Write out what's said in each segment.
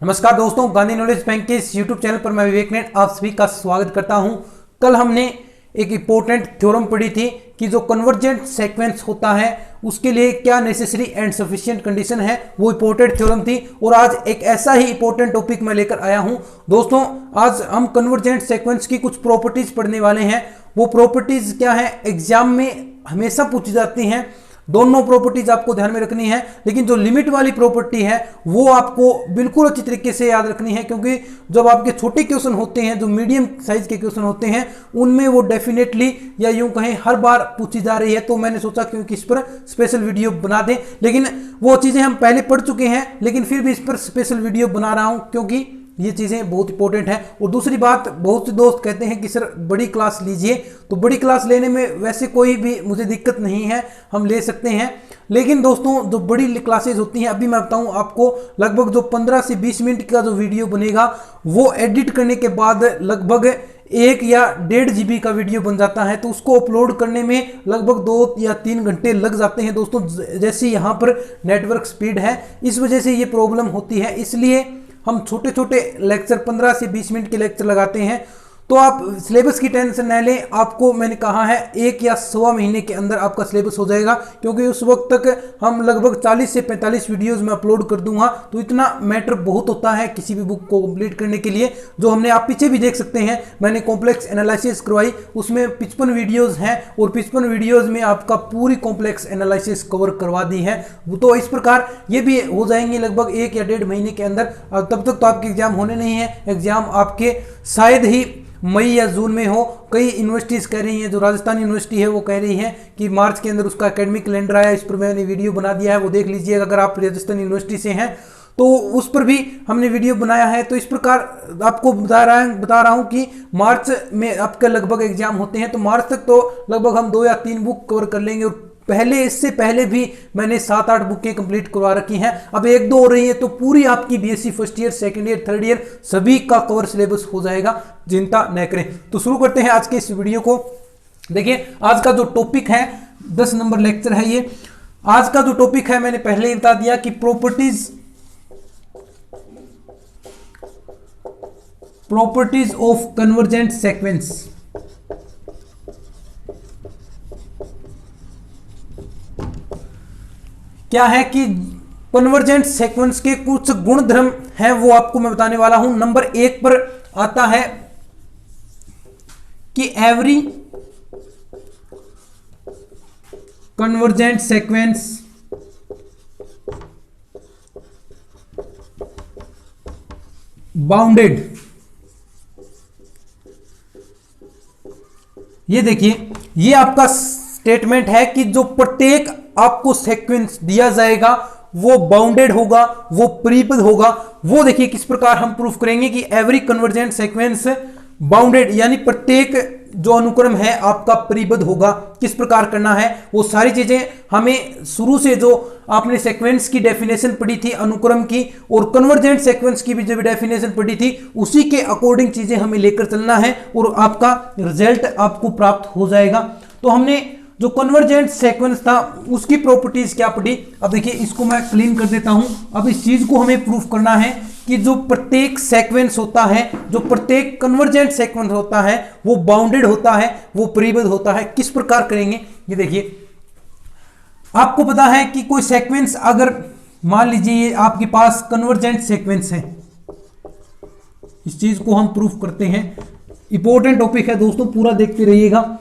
नमस्कार दोस्तों, Gandhi knowledge bank के इस यूट्यूब चैनल पर मैं विवेक ने आप सभी का स्वागत करता हूं। कल हमने एक इंपॉर्टेंट थ्योरम पढ़ी थी कि जो कन्वर्जेंट सीक्वेंस होता है उसके लिए क्या नेसेसरी एंड सफिशिएंट कंडीशन है, वो इंपॉर्टेंट थ्योरम थी। और आज एक ऐसा ही इंपॉर्टेंट टॉपिक मैं लेकर आया हूं। दोस्तों, आज हम कन्वर्जेंट सीक्वेंस की कुछ प्रॉपर्टीज पढ़ने वाले हैं। वो प्रॉपर्टीज क्या है, एग्जाम में हमेशा पूछी जाती हैं। दोनों प्रॉपर्टीज आपको ध्यान में रखनी है, लेकिन जो लिमिट वाली प्रॉपर्टी है वो आपको बिल्कुल अच्छी तरीके से याद रखनी है, क्योंकि जब आपके छोटे क्वेश्चन होते हैं, जो मीडियम साइज के क्वेश्चन होते हैं, उनमें वो डेफिनेटली या यूं कहें हर बार पूछी जा रही है। तो मैंने सोचा क्योंकि इस पर स्पेशल वीडियो बना दें, लेकिन वो चीजें हम पहले पढ़ चुके हैं, लेकिन फिर भी इस पर स्पेशल वीडियो बना रहा हूं क्योंकि ये चीज़ें बहुत इंपॉर्टेंट है। और दूसरी बात, बहुत से दोस्त कहते हैं कि सर बड़ी क्लास लीजिए, तो बड़ी क्लास लेने में वैसे कोई भी मुझे दिक्कत नहीं है, हम ले सकते हैं। लेकिन दोस्तों, जो बड़ी क्लासेज होती हैं, अभी मैं बताऊं आपको, लगभग जो 15 से 20 मिनट का जो वीडियो बनेगा वो एडिट करने के बाद लगभग 1 या 1.5 GB का वीडियो बन जाता है। तो उसको अपलोड करने में लगभग 2 या 3 घंटे लग जाते हैं दोस्तों। जैसे यहाँ पर नेटवर्क स्पीड है, इस वजह से ये प्रॉब्लम होती है। इसलिए हम छोटे छोटे लेक्चर 15 से 20 मिनट के लेक्चर लगाते हैं। तो आप सिलेबस की टेंशन न लें, आपको मैंने कहा है 1 या सवा महीने के अंदर आपका सिलेबस हो जाएगा, क्योंकि उस वक्त तक हम लगभग 40 से 45 वीडियोस में अपलोड कर दूंगा। तो इतना मैटर बहुत होता है किसी भी बुक को कंप्लीट करने के लिए। जो हमने आप पीछे भी देख सकते हैं, मैंने कॉम्प्लेक्स एनालिसिस करवाई, उसमें 55 वीडियोज़ हैं और 55 वीडियोज़ में आपका पूरी कॉम्प्लेक्स एनालिसिस कवर करवा दी है। तो इस प्रकार ये भी हो जाएंगे लगभग 1 या 1.5 महीने के अंदर। तब तक तो आपके एग्जाम होने नहीं है। एग्जाम आपके शायद ही मई या जून में हो। कई यूनिवर्सिटीज़ कह रही हैं, जो राजस्थान यूनिवर्सिटी है वो कह रही है कि मार्च के अंदर उसका एकेडमिक कैलेंडर आया। इस पर मैंने वीडियो बना दिया है, वो देख लीजिएगा अगर आप राजस्थान यूनिवर्सिटी से हैं तो उस पर भी हमने वीडियो बनाया है। तो इस प्रकार आपको बता रहा हूँ कि मार्च में आपके लगभग एग्जाम होते हैं, तो मार्च तक तो लगभग हम 2 या 3 बुक कवर कर लेंगे। और इससे पहले भी मैंने 7-8 बुकें कंप्लीट करवा रखी हैं। अब 1-2 हो रही है, तो पूरी आपकी BSc first year, second year, third year सभी का कवर सिलेबस हो जाएगा, चिंता न करें। तो शुरू करते हैं आज के इस वीडियो को। देखिए, आज का जो टॉपिक है 10 नंबर लेक्चर है ये। आज का जो टॉपिक है मैंने पहले ही बता दिया कि प्रॉपर्टीज ऑफ कन्वर्जेंट सीक्वेंस। क्या है कि कन्वर्जेंट सीक्वेंस के कुछ गुण धर्म हैं, वो आपको मैं बताने वाला हूं। नंबर 1 पर आता है कि एवरी कन्वर्जेंट सीक्वेंस बाउंडेड। ये देखिए, ये आपका स्टेटमेंट है कि जो प्रत्येक आपको सीक्वेंस दिया जाएगा वो बाउंडेड होगा, वो परिबद्ध होगा। वो देखिए किस प्रकार हम प्रूफ करेंगे कि एवरी कन्वर्जेंट सीक्वेंस बाउंडेड, यानी प्रत्येक जो अनुक्रम है आपका परिबद्ध होगा। किस प्रकार करना है वो सारी चीजें हमें शुरू से, जो आपने सीक्वेंस की डेफिनेशन पढ़ी थी अनुक्रम की, और कन्वर्जेंट सीक्वेंस की भी जो डेफिनेशन पढ़ी थी, उसी के अकॉर्डिंग चीजें हमें लेकर चलना है और आपका रिजल्ट आपको प्राप्त हो जाएगा। तो हमने जो कन्वर्जेंट सीक्वेंस था उसकी प्रॉपर्टीज क्या पढ़ी। अब देखिए, इसको मैं क्लीन कर देता हूं। अब इस चीज को हमें प्रूफ करना है कि जो प्रत्येक सीक्वेंस होता है, जो प्रत्येक कन्वर्जेंट सीक्वेंस होता है, वो बाउंडेड होता है, वो परिबद्ध होता है। किस प्रकार करेंगे ये देखिए। आपको पता है कि कोई सीक्वेंस, अगर मान लीजिए आपके पास कन्वर्जेंट सीक्वेंस है, इस चीज को हम प्रूफ करते हैं। इंपॉर्टेंट टॉपिक है दोस्तों, पूरा देखते रहिएगा।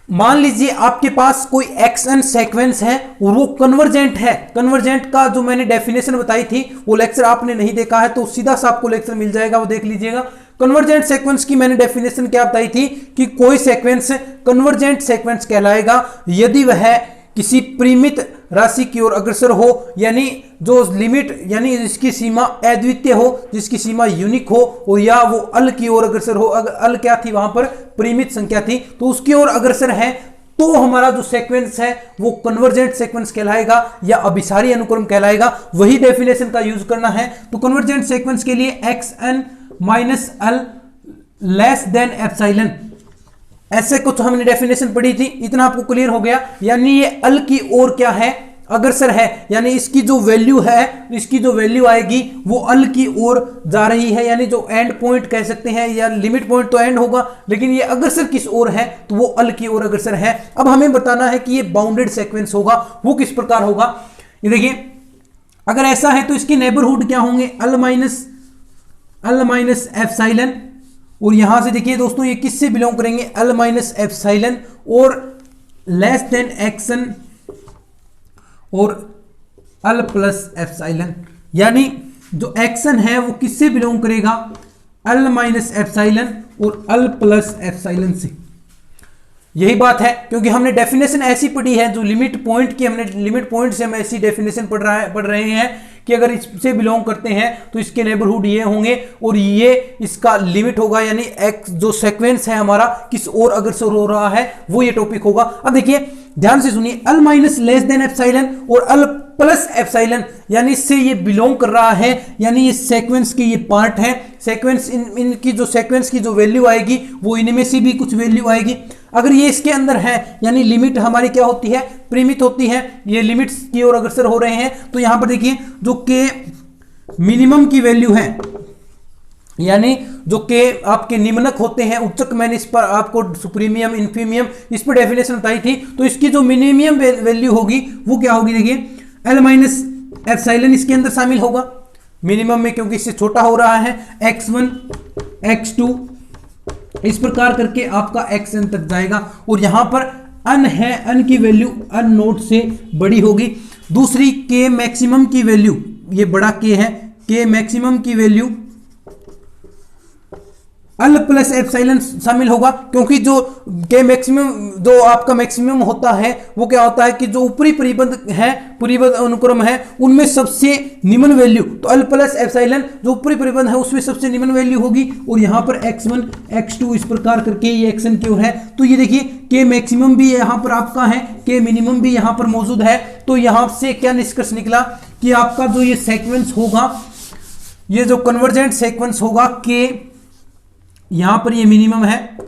मान लीजिए आपके पास कोई एक्सएन सीक्वेंस है और वो कन्वर्जेंट है। कन्वर्जेंट का जो मैंने डेफिनेशन बताई थी वो लेक्चर आपने नहीं देखा है तो सीधा सा आपको लेक्चर मिल जाएगा, वो देख लीजिएगा। कन्वर्जेंट सीक्वेंस की मैंने डेफिनेशन क्या बताई थी कि कोई सीक्वेंस कन्वर्जेंट सीक्वेंस कहलाएगा यदि वह किसी परिमित राशि की ओर अग्रसर हो, यानी जो लिमिट, यानी जिसकी सीमा अद्वितीय हो, जिसकी सीमा यूनिक हो, और या वो अल की ओर अग्रसर हो। अगर अल क्या थी, वहां पर परिमित संख्या थी, तो उसकी ओर अग्रसर है, तो हमारा जो सीक्वेंस है वो कन्वर्जेंट सीक्वेंस कहलाएगा या अभिसारी अनुक्रम कहलाएगा। वही डेफिनेशन का यूज करना है। तो कन्वर्जेंट सीक्वेंस के लिए xn माइनस अल लेस देन एप्सिलॉन, ऐसे कुछ हमने डेफिनेशन पढ़ी थी। इतना आपको क्लियर हो गया, यानी ये अल की ओर क्या है, अग्रसर है, यानी इसकी जो वैल्यू है, इसकी जो वैल्यू आएगी वो अल की ओर जा रही है, यानी जो एंड पॉइंट कह सकते हैं, या लिमिट पॉइंट तो एंड होगा, लेकिन ये अग्रसर किस ओर है, तो वो अल की ओर अग्रसर है। अब हमें बताना है कि ये बाउंडेड सीक्वेंस होगा, वो किस प्रकार होगा। ये देखिए, अगर ऐसा है तो इसके नेबरहुड क्या होंगे, अल माइनस एप्सिलॉन, और यहां से देखिए दोस्तों ये किससे बिलोंग करेंगे, अल माइनस एप्सिलॉन, और लेस देन एक्सन और अल प्लस एप्सिलॉन, यानी जो एक्सन है वो किससे बिलोंग करेगा, अल माइनस एप्सिलॉन और अल प्लस एप्सिलॉन से। यही बात है, क्योंकि हमने डेफिनेशन ऐसी पढ़ी है, जो लिमिट पॉइंट की, हमने लिमिट पॉइंट से हम ऐसी डेफिनेशन पढ़ रहे हैं कि अगर इससे बिलोंग करते हैं तो इसके नेबरहुड ये होंगे और ये इसका लिमिट होगा, यानी एक्स जो सीक्वेंस है हमारा किस ओर अग्रसर हो रहा है, वो ये टॉपिक होगा। अब देखिए ध्यान से सुनिए, अल माइनस लेस देन एप्सिलॉन और अल प्लस एप्सिलॉन, यानी इससे ये बिलोंग कर रहा है, यानी ये सीक्वेंस के ये पार्ट है। सीक्वेंस इनकी जो सीक्वेंस की जो वैल्यू आएगी वो इनमें से भी कुछ वैल्यू आएगी। अगर ये इसके अंदर है, यानी लिमिट हमारी क्या होती है, परिमित होती है, ये लिमिट्स की ओर अग्रसर हो रहे हैं, तो यहां पर देखिए जो के मिनिमम की वैल्यू है, यानी जो के आपके निम्नक होते हैं, उच्चक मैंने इस पर आपको सुप्रीमियम इन्फीमियम इस पर डेफिनेशन बताई थी, तो इसकी जो मिनिमम वैल्यू होगी वो क्या होगी, देखिए एल माइनस एप्सिलॉन इसके अंदर शामिल होगा मिनिमम में, क्योंकि इससे छोटा हो रहा है, x1 x2 इस प्रकार करके आपका xn तक जाएगा, और यहां पर अन है, अन की वैल्यू अन नोट से बड़ी होगी। दूसरी के मैक्सिमम की वैल्यू, ये बड़ा के है, के मैक्सिमम की वैल्यू अल प्लस एप्सिलॉन शामिल होगा, क्योंकि जो के मैक्सिमम जो आपका मैक्सिमम होता है वो क्या होता है कि जो ऊपरी परिबंध है, परिबंध अनुक्रम है, उनमें सबसे निम्न वैल्यू, तो अल प्लस एप्सिलॉन जो ऊपरी परिबंध है उसमें सबसे निम्न वैल्यू होगी, और यहाँ पर x1 x2 इस प्रकार करके ये एक्सन की ओर है। तो ये देखिए के मैक्सिमम भी यहाँ पर आपका है, के मिनिमम भी यहाँ पर मौजूद है, तो यहाँ से क्या निष्कर्ष निकला कि आपका जो ये सीक्वेंस होगा, ये जो कन्वर्जेंट सीक्वेंस होगा, के यहां पर ये मिनिमम है,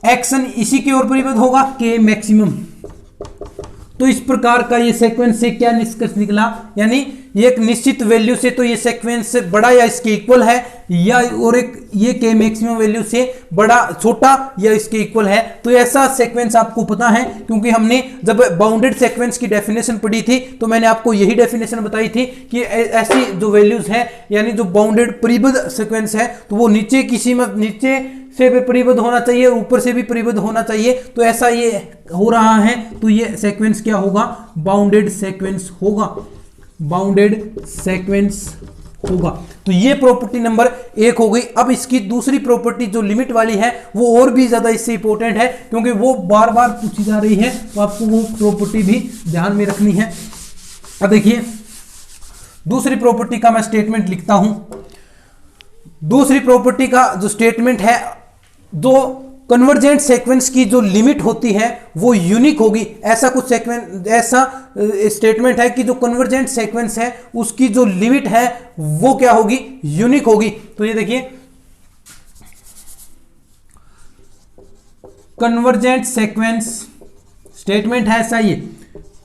एक्शन इसी की ओर परिबद्ध होगा, के मैक्सिमम। तो इस प्रकार का ये सीक्वेंस से क्या निष्कर्ष निकला, यानी ये एक निश्चित वैल्यू से तो ये सीक्वेंस बड़ा या इसके इक्वल है, या और एक ये के मैक्सिमम वैल्यू से बड़ा, छोटा या इसके इक्वल है। तो ऐसा सीक्वेंस आपको पता है, क्योंकि हमने जब बाउंडेड सीक्वेंस की डेफिनेशन पढ़ी थी तो मैंने आपको यही डेफिनेशन बताई थी कि ऐसी जो वैल्यूज हैं, यानी जो बाउंडेड परिबद्ध सीक्वेंस है, तो वो नीचे किसी में नीचे से भी परिबद्ध होना चाहिए और ऊपर से भी परिबद्ध होना चाहिए। तो ऐसा ये हो रहा है, तो ये सीक्वेंस क्या होगा, बाउंडेड सीक्वेंस होगा, बाउंडेड सीक्वेंस होगा। तो ये प्रॉपर्टी नंबर 1 हो गई। अब इसकी दूसरी प्रॉपर्टी जो लिमिट वाली है वो और भी ज्यादा इससे इंपॉर्टेंट है, क्योंकि वो बार बार पूछी जा रही है, तो आपको वो प्रॉपर्टी भी ध्यान में रखनी है। अब देखिए दूसरी प्रॉपर्टी का मैं स्टेटमेंट लिखता हूं। दूसरी प्रॉपर्टी का जो स्टेटमेंट है, दो कन्वर्जेंट सीक्वेंस की जो लिमिट होती है वो यूनिक होगी। ऐसा कुछ सीक्वेंस, ऐसा स्टेटमेंट है कि जो कन्वर्जेंट सीक्वेंस है उसकी जो लिमिट है वो क्या होगी, यूनिक होगी। तो ये देखिए कन्वर्जेंट सीक्वेंस स्टेटमेंट है ऐसा, ये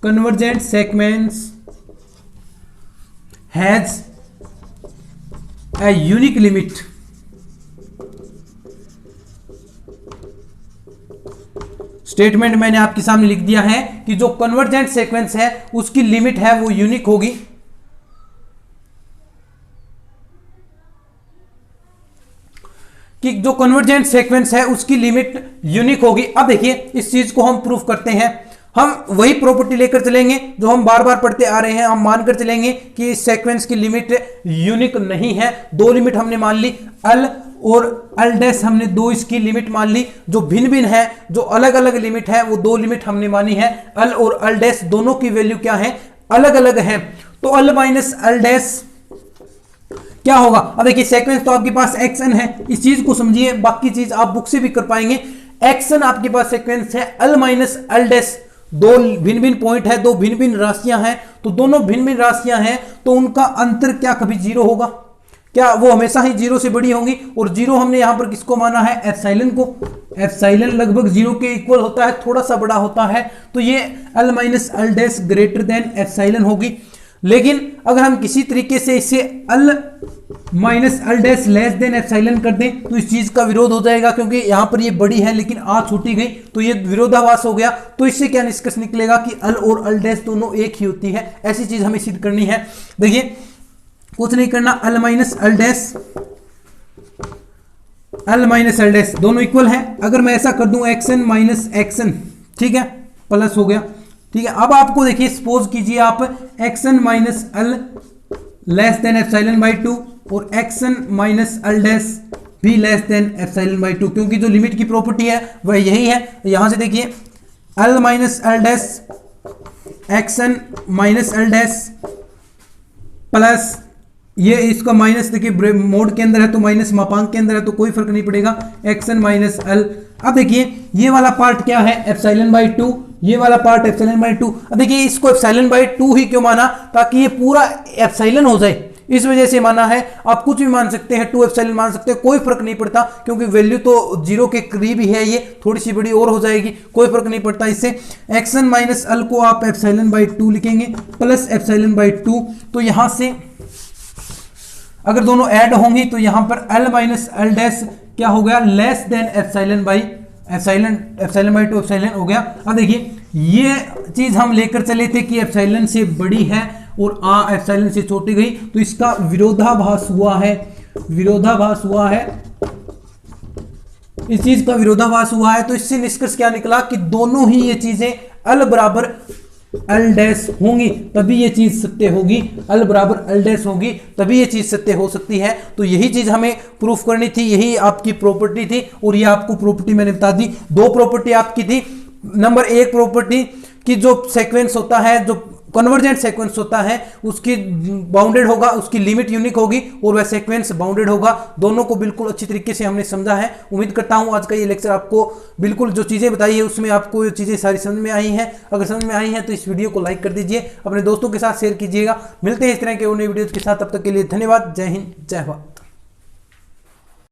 convergent sequence has a unique limit. Statement मैंने आपके सामने लिख दिया है कि जो कन्वर्जेंट सीक्वेंस है उसकी लिमिट है वो यूनिक होगी। कि जो कन्वर्जेंट सीक्वेंस है उसकी लिमिट यूनिक होगी। अब देखिए इस चीज को हम प्रूफ करते हैं। हम वही प्रॉपर्टी लेकर चलेंगे जो हम बार बार पढ़ते आ रहे हैं। हम मानकर चलेंगे कि इस सीक्वेंस की लिमिट यूनिक नहीं है। दो लिमिट हमने मान ली, अल और अल डैश, हमने दो इसकी लिमिट मान ली। जो भिन्न भिन्न है, जो अलग अलग लिमिट है, वो दो लिमिट हमने मानी है। अल और अल डैश दोनों की वैल्यू क्या है, अलग अलग है। तो अल माइनस अल डैश क्या होगा। अब देखिए सीक्वेंस तो आपके पास एक्सन है, इस चीज को समझिए, बाकी चीज आप बुक से भी कर पाएंगे। एक्सन आपके पास सीक्वेंस है, अल माइनस अल डैश दो भिन्न भिन्न पॉइंट है, दो भिन्न भिन्न राशियां हैं। तो दोनों भिन्न भिन्न राशियां हैं तो उनका अंतर क्या कभी जीरो होगा, क्या वो हमेशा ही 0 से बड़ी होंगी, और 0 हमने यहां पर किसको माना है, एप्सिलॉन को। एप्सिलॉन लगभग 0 के इक्वल होता है, थोड़ा सा बड़ा होता है, तो ये L minus L dash greater than epsilon होगी। लेकिन अगर हम किसी तरीके से इसे L minus L dash less than epsilon कर दें तो इस चीज का विरोध हो जाएगा, क्योंकि यहां पर ये बड़ी है लेकिन आ छोटी गई, तो ये विरोधाभास हो गया। तो इससे क्या निष्कर्ष निकलेगा कि L और L डैश दोनों एक ही होती है। ऐसी चीज हमें सिद्ध करनी है। देखिए कुछ नहीं करना, L minus L dash, L minus L dash दोनों इक्वल है। अगर मैं ऐसा कर दूं xn माइनस xn, ठीक है, प्लस हो गया, ठीक है। अब आपको देखिए सपोज कीजिए आप xn minus L less than epsilon by 2 और xn माइनस L डैश भी लेस देन एप्सिलॉन बाई 2, क्योंकि जो लिमिट की प्रॉपर्टी है वह यही है। यहां से देखिए L minus L dash xn minus L dash plus ये इसका माइनस, देखिए मोड के अंदर है तो माइनस मापांक के अंदर है तो कोई फर्क नहीं पड़ेगा, xn माइनस L। अब देखिए ये वाला पार्ट क्या है, एप्सिलॉन बाई 2, ये वाला पार्ट एप्सिलॉन बाई 2। अब देखिए इसको एप्सिलॉन बाई 2 ही क्यों माना, ताकि ये पूरा एप्सिलॉन हो जाए, इस वजह से माना है। आप कुछ भी मान सकते हैं, 2 एप्सिलॉन मान सकते हैं, कोई फर्क नहीं पड़ता, क्योंकि वैल्यू तो 0 के करीब ही है, ये थोड़ी सी बड़ी और हो जाएगी, कोई फर्क नहीं पड़ता इससे। xn माइनस L को आप एप्सिलॉन बाई 2 लिखेंगे प्लस एप्सिलॉन बाई 2, तो यहां से अगर दोनों ऐड होंगी तो यहां पर L माइनस L डैश क्या हो गया, less than epsilon by epsilon, epsilon by 2 epsilon हो गया। अब देखिए ये चीज हम लेकर चले थे कि एप्सिलॉन से बड़ी है और आ एप्सिलॉन से छोटी गई, तो इसका विरोधाभास हुआ है, विरोधाभास हुआ है, इस चीज का विरोधाभास हुआ है। तो इससे निष्कर्ष क्या निकला कि दोनों ही ये चीजें L बराबर L डैश होंगी तभी ये चीज सत्य होगी, L बराबर L डैश होगी तभी ये चीज सत्य हो सकती है। तो यही चीज हमें प्रूफ करनी थी, यही आपकी प्रॉपर्टी थी, और ये आपको प्रॉपर्टी मैंने बता दी। 2 प्रॉपर्टी आपकी थी। नंबर 1 प्रॉपर्टी कि जो सीक्वेंस होता है, जो कन्वर्जेंट सीक्वेंस होता है, उसकी बाउंडेड होगा, उसकी लिमिट यूनिक होगी, और वह सीक्वेंस बाउंडेड होगा। दोनों को बिल्कुल अच्छी तरीके से हमने समझा है। उम्मीद करता हूं आज का ये लेक्चर आपको बिल्कुल जो चीज़ें बताई है उसमें आपको ये चीज़ें सारी समझ में आई हैं। अगर समझ में आई हैं तो इस वीडियो को लाइक कर दीजिए, अपने दोस्तों के साथ शेयर कीजिएगा। मिलते हैं इस तरह के और नई वीडियोज़ के साथ, तब तक के लिए धन्यवाद। जय हिंद, जय भारत।